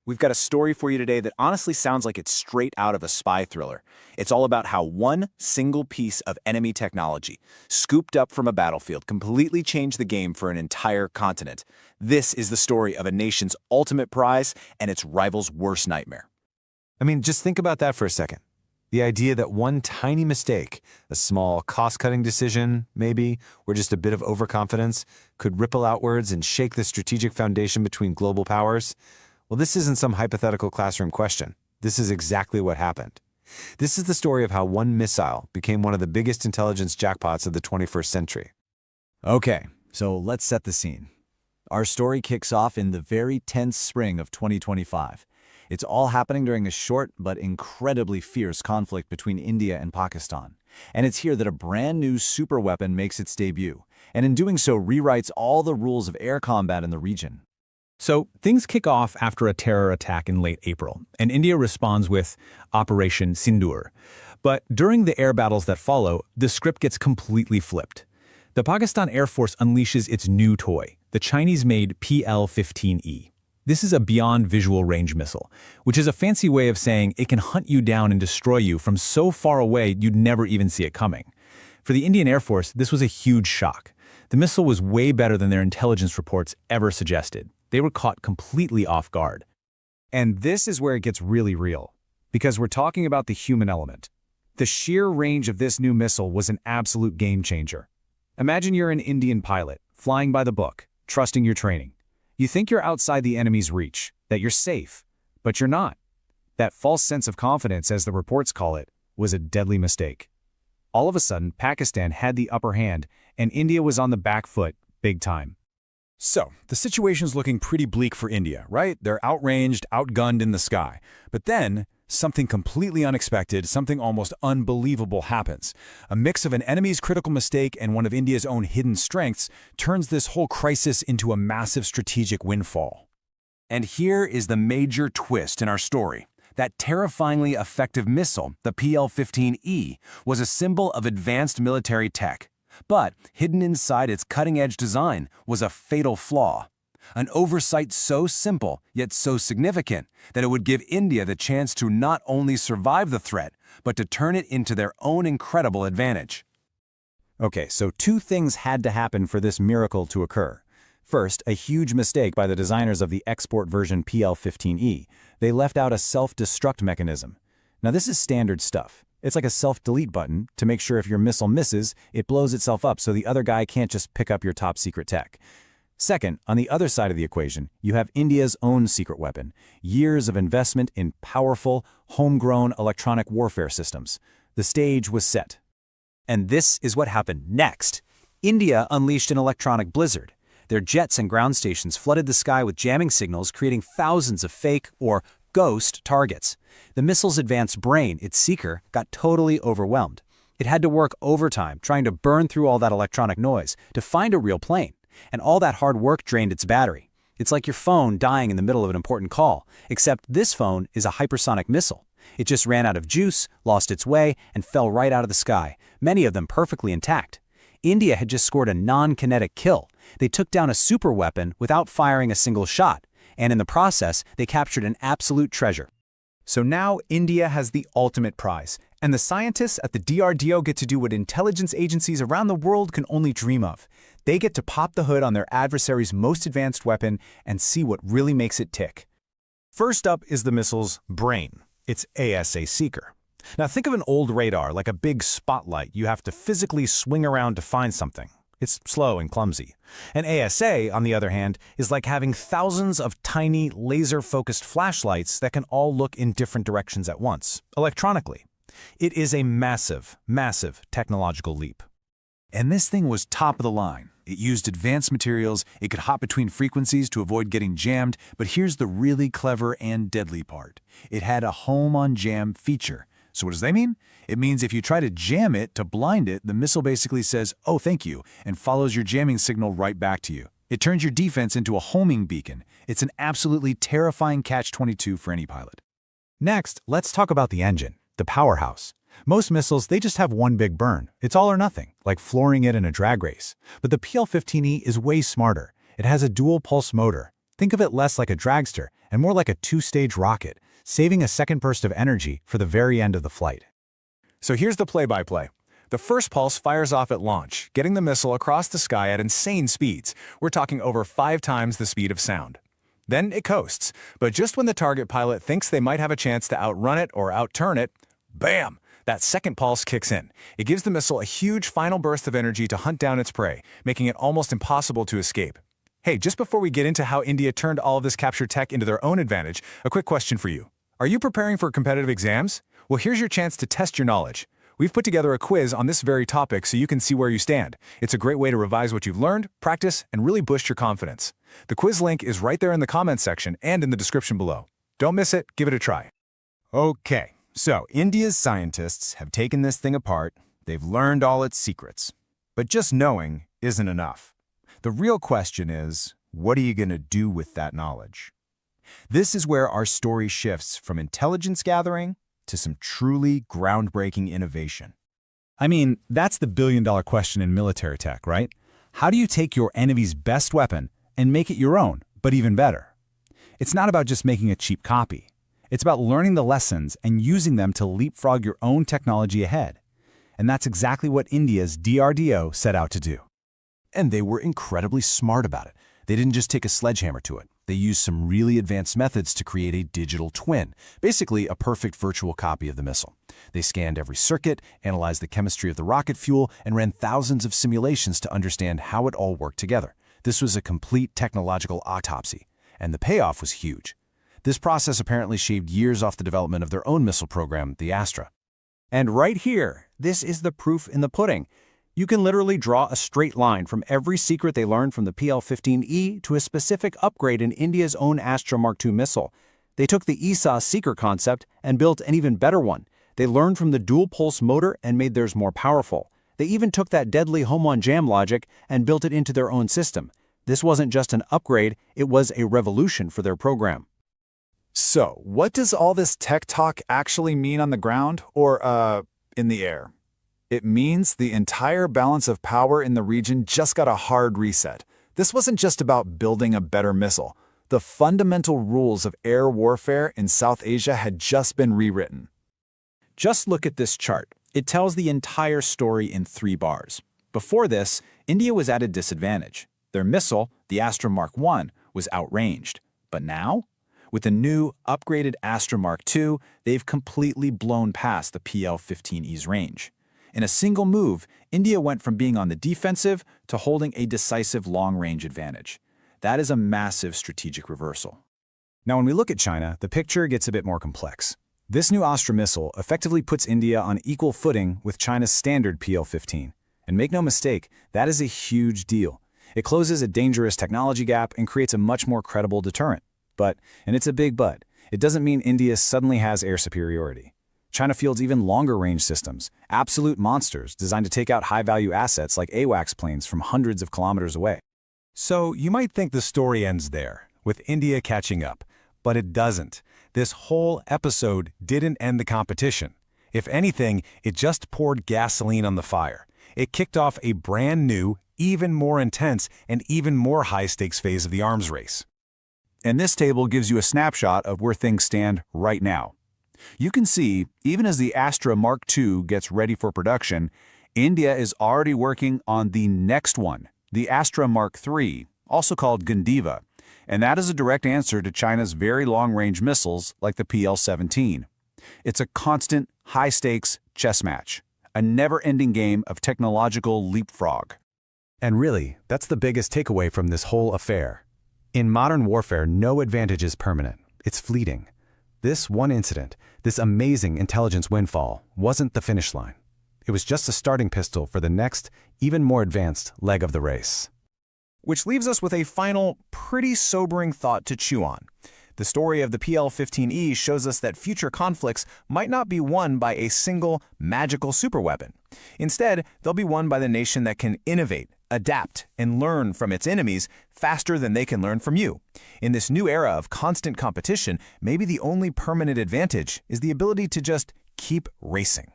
We've got a story for you today that honestly sounds like it's straight out of a spy thriller. It's all about how one single piece of enemy technology, scooped up from a battlefield, completely changed the game for an entire continent. This is the story of a nation's ultimate prize and its rival's worst nightmare. Just think about that for a second. The idea that one tiny mistake, a small cost-cutting decision, maybe, or just a bit of overconfidence, could ripple outwards and shake the strategic foundation between global powers. Well, this isn't some hypothetical classroom question. This is exactly what happened. This is the story of how one missile became one of the biggest intelligence jackpots of the 21st century. Okay, so let's set the scene. Our story kicks off in the very tense spring of 2025. It's all happening during a short but incredibly fierce conflict between India and Pakistan. And it's here that a brand new superweapon makes its debut, and in doing so rewrites all the rules of air combat in the region. So things kick off after a terror attack in late April, and India responds with Operation Sindoor. But during the air battles that follow, the script gets completely flipped. The Pakistan Air Force unleashes its new toy, the Chinese-made PL-15E. This is a beyond visual range missile, which is a fancy way of saying it can hunt you down and destroy you from so far away you'd never even see it coming. For the Indian Air Force, this was a huge shock. The missile was way better than their intelligence reports ever suggested. They were caught completely off guard. And this is where it gets really real, because we're talking about the human element. The sheer range of this new missile was an absolute game changer. Imagine you're an Indian pilot, flying by the book, trusting your training. You think you're outside the enemy's reach, that you're safe, but you're not. That false sense of confidence, as the reports call it, was a deadly mistake. All of a sudden, Pakistan had the upper hand, and India was on the back foot, big time. So, the situation's looking pretty bleak for India, right? They're outranged, outgunned in the sky. But then, something completely unexpected, something almost unbelievable happens. A mix of an enemy's critical mistake and one of India's own hidden strengths turns this whole crisis into a massive strategic windfall. And here is the major twist in our story. That terrifyingly effective missile, the PL-15E, was a symbol of advanced military tech. But hidden inside its cutting-edge design was a fatal flaw. An oversight so simple, yet so significant, that it would give India the chance to not only survive the threat, but to turn it into their own incredible advantage. Okay, so two things had to happen for this miracle to occur. First, a huge mistake by the designers of the export version PL-15E. They left out a self-destruct mechanism. Now this is standard stuff. It's like a self-delete button to make sure if your missile misses, it blows itself up so the other guy can't just pick up your top-secret tech. Second, on the other side of the equation, you have India's own secret weapon, years of investment in powerful, homegrown electronic warfare systems. The stage was set. And this is what happened next. India unleashed an electronic blizzard. Their jets and ground stations flooded the sky with jamming signals, creating thousands of fake, or ghost, targets. The missile's advanced brain, its seeker, got totally overwhelmed. It had to work overtime, trying to burn through all that electronic noise to find a real plane. And all that hard work drained its battery. It's like your phone dying in the middle of an important call, except this phone is a hypersonic missile. It just ran out of juice, lost its way, and fell right out of the sky, many of them perfectly intact. India had just scored a non-kinetic kill. They took down a super weapon without firing a single shot, and in the process, they captured an absolute treasure. So now India has the ultimate prize, and the scientists at the DRDO get to do what intelligence agencies around the world can only dream of. They get to pop the hood on their adversary's most advanced weapon and see what really makes it tick. First up is the missile's brain, its ASA seeker. Now think of an old radar like a big spotlight you have to physically swing around to find something. It's slow and clumsy. An ASA, on the other hand, is like having thousands of tiny, laser-focused flashlights that can all look in different directions at once, electronically. It is a massive, massive technological leap. And this thing was top of the line. It used advanced materials, it could hop between frequencies to avoid getting jammed, but here's the really clever and deadly part. It had a home on jam feature. So what does that mean? It means if you try to jam it to blind it, the missile basically says, "Oh, thank you," and follows your jamming signal right back to you. It turns your defense into a homing beacon. It's an absolutely terrifying catch-22 for any pilot. Next, let's talk about the engine, the powerhouse. Most missiles, they just have one big burn. It's all or nothing, like flooring it in a drag race. But the PL-15E is way smarter. It has a dual-pulse motor. Think of it less like a dragster and more like a two-stage rocket, saving a second burst of energy for the very end of the flight. So here's the play-by-play. The first pulse fires off at launch, getting the missile across the sky at insane speeds. We're talking over 5 times the speed of sound. Then it coasts, but just when the target pilot thinks they might have a chance to outrun it or outturn it, bam! That second pulse kicks in. It gives the missile a huge final burst of energy to hunt down its prey, making it almost impossible to escape. Hey, just before we get into how India turned all of this captured tech into their own advantage, a quick question for you. Are you preparing for competitive exams? Well, here's your chance to test your knowledge. We've put together a quiz on this very topic so you can see where you stand. It's a great way to revise what you've learned, practice, and really boost your confidence. The quiz link is right there in the comments section and in the description below. Don't miss it, give it a try. Okay, so India's scientists have taken this thing apart, they've learned all its secrets. But just knowing isn't enough. The real question is, what are you going to do with that knowledge? This is where our story shifts from intelligence gathering to some truly groundbreaking innovation. I mean, that's the billion-dollar question in military tech, right? How do you take your enemy's best weapon and make it your own, but even better? It's not about just making a cheap copy. It's about learning the lessons and using them to leapfrog your own technology ahead. And that's exactly what India's DRDO set out to do. And they were incredibly smart about it. They didn't just take a sledgehammer to it. They used some really advanced methods to create a digital twin, basically a perfect virtual copy of the missile. They scanned every circuit, analyzed the chemistry of the rocket fuel, and ran thousands of simulations to understand how it all worked together. This was a complete technological autopsy, and the payoff was huge. This process apparently shaved years off the development of their own missile program, the Astra. And right here, this is the proof in the pudding. You can literally draw a straight line from every secret they learned from the PL-15E to a specific upgrade in India's own Astra Mark II missile. They took the ESA seeker concept and built an even better one. They learned from the dual-pulse motor and made theirs more powerful. They even took that deadly home-on-jam logic and built it into their own system. This wasn't just an upgrade, it was a revolution for their program. So, what does all this tech talk actually mean on the ground, or, in the air? It means the entire balance of power in the region just got a hard reset. This wasn't just about building a better missile. The fundamental rules of air warfare in South Asia had just been rewritten. Just look at this chart. It tells the entire story in 3 bars. Before this, India was at a disadvantage. Their missile, the Astra Mark I, was outranged. But now, with the new, upgraded Astra Mark II, they've completely blown past the PL-15E's range. In a single move, India went from being on the defensive to holding a decisive long-range advantage. That is a massive strategic reversal. Now, when we look at China, the picture gets a bit more complex. This new Astra missile effectively puts India on equal footing with China's standard PL-15. And make no mistake, that is a huge deal. It closes a dangerous technology gap and creates a much more credible deterrent. But, and it's a big but, it doesn't mean India suddenly has air superiority. China fields even longer-range systems, absolute monsters designed to take out high-value assets like AWACS planes from hundreds of kilometers away. So you might think the story ends there, with India catching up. But it doesn't. This whole episode didn't end the competition. If anything, it just poured gasoline on the fire. It kicked off a brand new, even more intense, and even more high-stakes phase of the arms race. And this table gives you a snapshot of where things stand right now. You can see, even as the Astra Mark II gets ready for production, India is already working on the next one, the Astra Mark III, also called Gandiva, and that is a direct answer to China's very long-range missiles like the PL-17. It's a constant, high-stakes chess match, a never-ending game of technological leapfrog. And really, that's the biggest takeaway from this whole affair. In modern warfare, no advantage is permanent. It's fleeting. This one incident, this amazing intelligence windfall, wasn't the finish line. It was just a starting pistol for the next, even more advanced leg of the race. Which leaves us with a final, pretty sobering thought to chew on. The story of the PL-15E shows us that future conflicts might not be won by a single, magical superweapon. Instead, they'll be won by the nation that can innovate, adapt, and learn from its enemies faster than they can learn from you. In this new era of constant competition, maybe the only permanent advantage is the ability to just keep racing.